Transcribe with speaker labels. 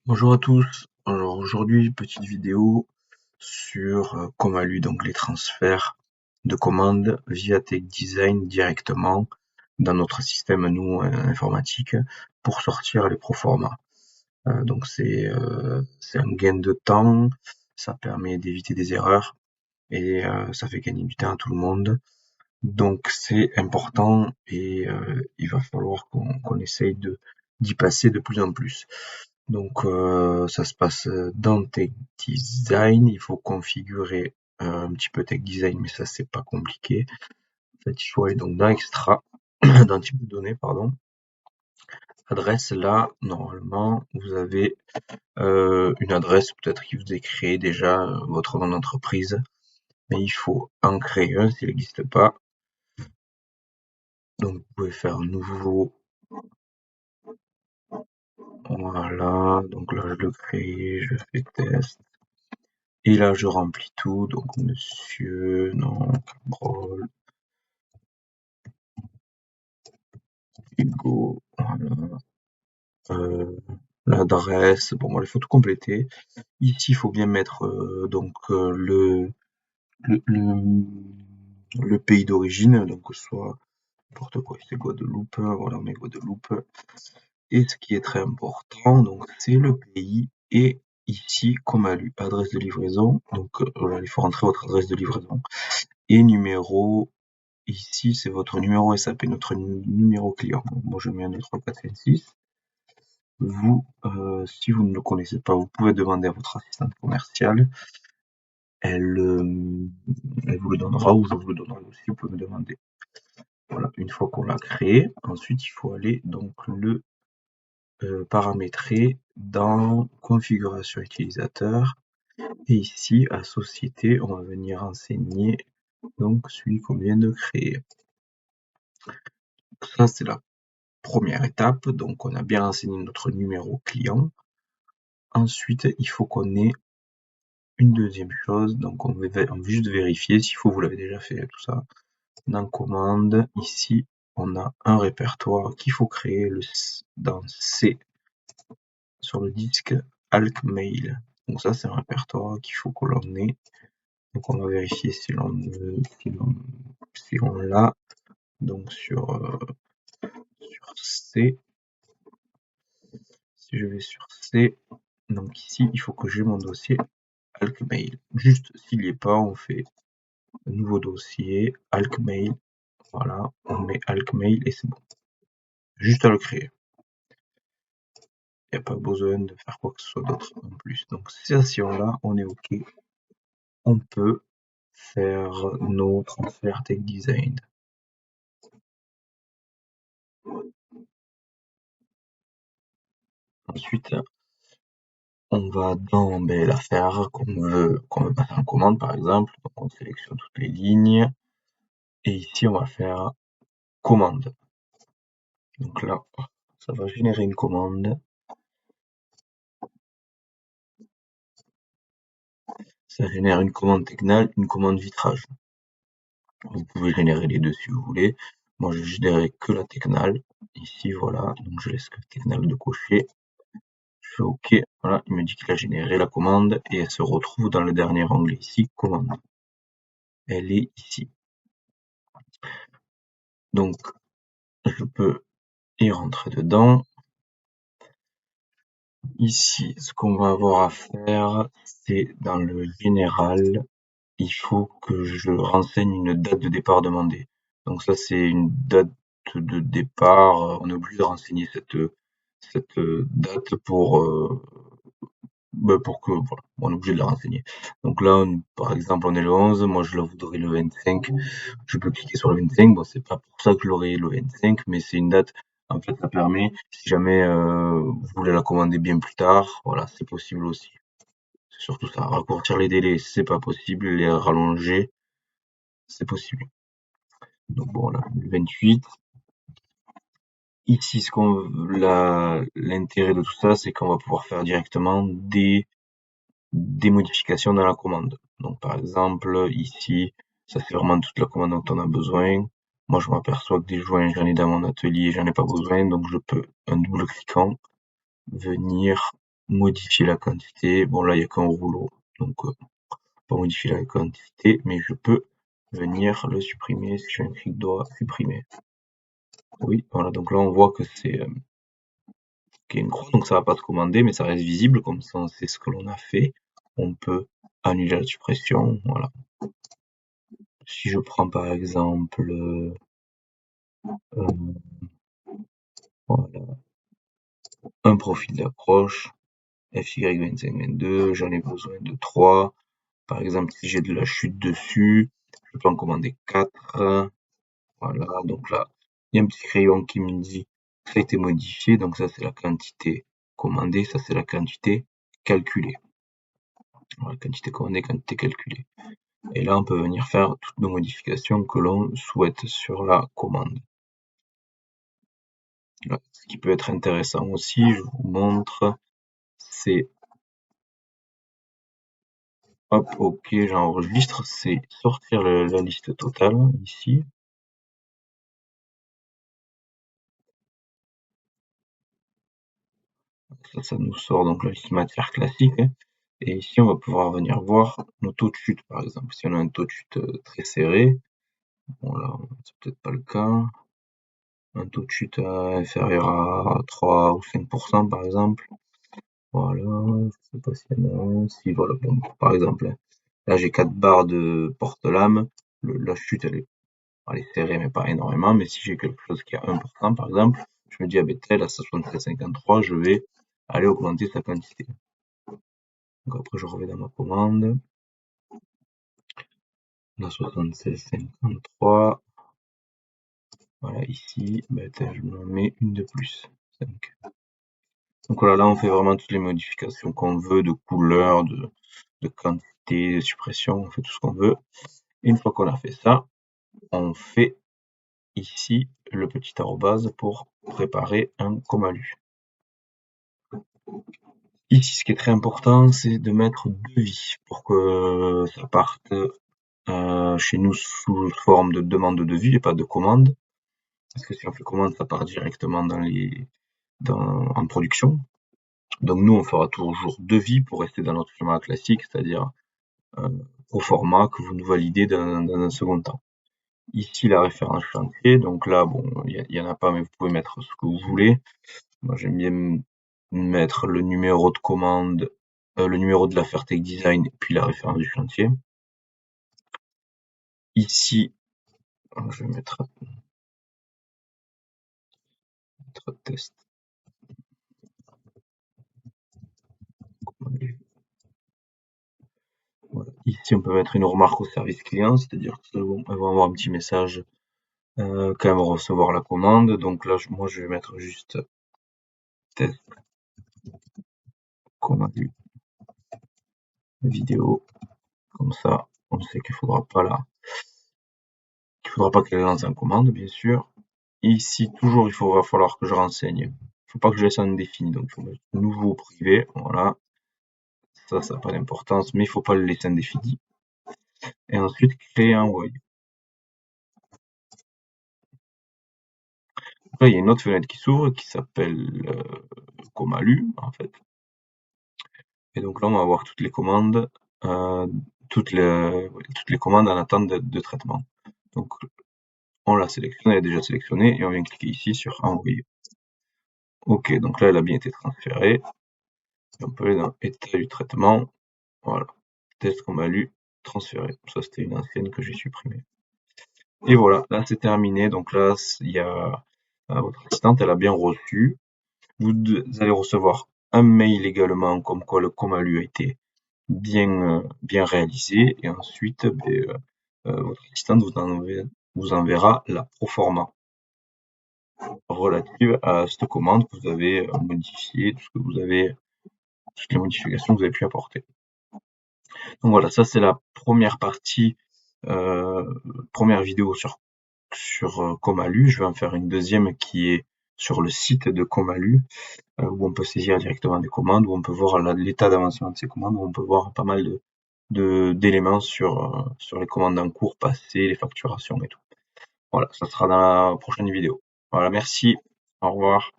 Speaker 1: Bonjour à tous. Alors aujourd'hui, petite vidéo sur Comalu, donc les transferts de commandes via TechDesign directement dans notre système nous informatique pour sortir les proformas. Donc c'est un gain de temps, ça permet d'éviter des erreurs et ça fait gagner du temps à tout le monde. Donc c'est important et il va falloir qu'on essaye d'y passer de plus en plus. Donc ça se passe dans Tech Design. Il faut configurer un petit peu Tech Design, mais ça c'est pas compliqué. En fait, il faut aller donc dans Extra, dans Type de données, pardon. Adresse, là, normalement, vous avez une adresse peut-être qui vous est créée déjà, votre nom d'entreprise, mais il faut en créer un s'il n'existe pas. Donc vous pouvez faire nouveau. Voilà, donc là je le crée, je fais test. Et là, je remplis tout, donc monsieur, non, Cabrol, Hugo, voilà. L'adresse, bon, moi, il faut tout compléter. Ici, il faut bien mettre donc le, le, le pays d'origine, donc soit n'importe quoi, c'est Guadeloupe, voilà, on met Guadeloupe. Et ce qui est très important, donc c'est le pays et ici, comme à adresse de livraison, donc voilà, il faut rentrer votre adresse de livraison et numéro. Ici, c'est votre numéro SAP, notre numéro client. Donc, moi, je mets un 2, 3, 4, 5, 6. Vous, si vous ne le connaissez pas, vous pouvez demander à votre assistante commerciale. Elle vous le donnera ou je vous le donnerai aussi, vous pouvez me demander. Voilà, une fois qu'on l'a créé, ensuite, il faut aller donc le paramétrer dans configuration utilisateur. Et ici, à société, on va venir renseigner donc celui qu'on vient de créer. Donc ça, c'est la première étape, donc on a bien renseigné notre numéro client. Ensuite, il faut qu'on ait une deuxième chose, donc on veut juste vérifier s'il faut, vous l'avez déjà fait, tout ça. Dans commande, ici, on a un répertoire qu'il faut créer dans C, sur le disque AlkMail. Donc ça, c'est un répertoire qu'il faut que l'on ait. Donc on va vérifier si on l'a. Donc sur C, si je vais sur C, donc ici, il faut que j'ai mon dossier AlkMail. Juste, s'il n'y est pas, on fait nouveau dossier, AlkMail. Voilà, on met AlkMail et c'est bon. Juste à le créer. Il n'y a pas besoin de faire quoi que ce soit d'autre en plus. Donc si on l'a, on est OK. On peut faire nos transferts Tech Design. Ensuite, on va dans l'affaire qu'on veut passer en commande par exemple. Donc on sélectionne toutes les lignes. Et ici, on va faire commande. Donc là, ça va générer une commande. Ça génère une commande Technal, une commande vitrage. Vous pouvez générer les deux si vous voulez. Moi, je générerai que la Technal. Ici, voilà. Donc, je laisse que Technal de cocher. Je fais OK. Voilà, il me dit qu'il a généré la commande et elle se retrouve dans le dernier onglet ici, commande. Elle est ici. Donc, je peux y rentrer dedans. Ici, ce qu'on va avoir à faire, c'est dans le général, il faut que je renseigne une date de départ demandée. Donc ça, c'est une date de départ. On est obligé de renseigner cette date pour que voilà, on est obligé de la renseigner. Donc là, par exemple, on est le 11, moi je la voudrais le 25. Je peux cliquer sur le 25. Bon, c'est pas pour ça que je l'aurai le 25, mais c'est une date. En fait, ça permet, si jamais vous voulez la commander bien plus tard, voilà, c'est possible aussi. C'est surtout ça. Raccourcir les délais, c'est pas possible. Les rallonger, c'est possible. Donc bon, là, le 28. Ici, l'intérêt de tout ça, c'est qu'on va pouvoir faire directement des modifications dans la commande. Donc par exemple, ici, ça c'est vraiment toute la commande dont on a besoin. Moi, je m'aperçois que des joints, j'en ai dans mon atelier, j'en ai pas besoin, donc je peux, un double cliquant, venir modifier la quantité. Bon, là, il n'y a qu'un rouleau, donc pas modifier la quantité, mais je peux venir le supprimer si je fais un clic droit, supprimer. Oui, voilà, donc là, on voit que c'est qu'il y a une croix, donc ça va pas se commander, mais ça reste visible, comme ça, on sait ce que l'on a fait. On peut annuler la suppression, voilà. Si je prends par exemple, voilà, un profil d'approche, FY2522, j'en ai besoin de 3. Par exemple, si j'ai de la chute dessus, je peux en commander 4. Voilà, donc là, il y a un petit crayon qui me dit que ça a été modifié. Donc ça, c'est la quantité commandée, ça, c'est la quantité calculée. Voilà, quantité commandée, quantité calculée. Et là, on peut venir faire toutes nos modifications que l'on souhaite sur la commande. Là, ce qui peut être intéressant aussi, je vous montre, c'est hop, ok, j'enregistre, c'est sortir la liste totale ici. Ça nous sort donc la liste matière classique. Hein. Et ici, on va pouvoir venir voir nos taux de chute, par exemple. Si on a un taux de chute très serré, bon là, c'est peut-être pas le cas. Un taux de chute inférieur à 3 ou 5%, par exemple. Voilà, je sais pas s'il y en a un. Si, voilà, bon, par exemple, hein. Là, j'ai 4 barres de porte-lame. La chute, elle est serrée, mais pas énormément. Mais si j'ai quelque chose qui a 1%, par exemple, je me dis, ah ben, tel à 73,53, je vais aller augmenter sa quantité. Donc après, je reviens dans ma commande. La 76,53. Voilà, ici, ben, je me mets une de plus. 5. Donc voilà, là, on fait vraiment toutes les modifications qu'on veut, de couleur, de quantité, de suppression, on fait tout ce qu'on veut. Et une fois qu'on a fait ça, on fait ici le petit arrobase pour préparer un Comalu. Ici, ce qui est très important, c'est de mettre devis pour que ça parte chez nous sous forme de demande de devis et pas de commande. Parce que si on fait commande, ça part directement en production. Donc nous, on fera toujours devis pour rester dans notre schéma classique, c'est-à-dire au format que vous nous validez dans un second temps. Ici, la référence chantier. Donc là, bon, il y en a pas, mais vous pouvez mettre ce que vous voulez. Moi, j'aime bien mettre le numéro de commande, le numéro de la Fertech Design, et puis la référence du chantier. Ici, je vais mettre test. Voilà. Ici, on peut mettre une remarque au service client, c'est-à-dire qu'elles vont avoir un petit message quand elles vont recevoir la commande. Donc là, moi, je vais mettre juste test commande vidéo. Comme ça, on sait qu'il faudra pas qu'elle lance en commande, bien sûr. Et ici, toujours, va falloir que je renseigne. Il ne faut pas que je laisse en indéfini. Donc, je vais mettre nouveau privé. Voilà. Ça n'a pas d'importance, mais il ne faut pas le laisser indéfini. Et ensuite, créer un envoyer. Là, il y a une autre fenêtre qui s'ouvre qui s'appelle Comalu, en fait. Et donc là, on va voir toutes les commandes, toutes les commandes en attente de traitement. Donc, on l'a sélectionné, elle est déjà sélectionnée, et on vient cliquer ici sur envoyer. Ok, donc là, elle a bien été transférée. Et on peut aller dans état du traitement. Voilà. Test Comalu transféré. Ça, c'était une ancienne que j'ai supprimée. Et voilà, là, c'est terminé. Donc là, il y a votre assistante, elle a bien reçu. Vous allez recevoir un mail également comme quoi le Comalu a été bien réalisé. Et ensuite, votre assistante vous enverra la proforma relative à cette commande que vous avez modifiée, toutes les modifications que vous avez pu apporter. Donc voilà, ça c'est la première partie, première vidéo sur Comalu. Je vais en faire une deuxième qui est sur le site de Comalu, où on peut saisir directement des commandes, où on peut voir l'état d'avancement de ces commandes, où on peut voir pas mal d'éléments sur les commandes en cours, passées, les facturations et tout. Voilà, ça sera dans la prochaine vidéo. Voilà, merci, au revoir.